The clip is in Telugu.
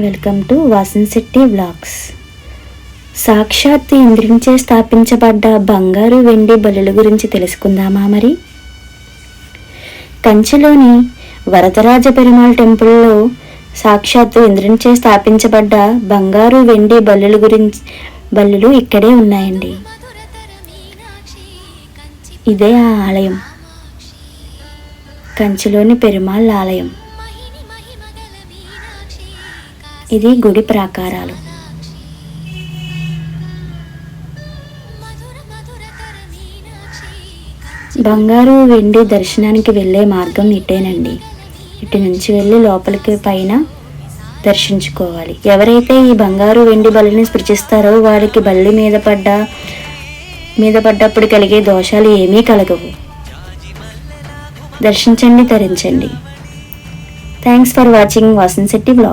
Welcome to వాసన్శెట్టి vlogs. సాక్షాత్ ఇంద్రునిచే స్థాపించబడ్డ బంగారు వెండి బలుల గురించి తెలుసుకుందామా మరి? కంచిలోని వరదరాజ పెరుమాళ్ టెంపుల్లో సాక్షాత్తు ఇంద్రునిచే స్థాపించబడ్డ బంగారు వెండి బలులు ఇక్కడే ఉన్నాయండి. ఇదే ఆ ఆలయం, కంచిలోని పెరుమాళ్ ఆలయం. ఇది గుడి ప్రాకారాలు. బంగారు వెండి దర్శనానికి వెళ్ళే మార్గం ఇటేనండి. ఇటు నుంచి వెళ్ళి లోపలికి పైన దర్శించుకోవాలి. ఎవరైతే ఈ బంగారు వెండి బలిని స్పృశిస్తారో వారికి బల్లి మీద పడ్డప్పుడు కలిగే దోషాలు ఏమీ కలగవు. దర్శించండి, తరించండి. Thanks for watching Vasanshetty vlogs.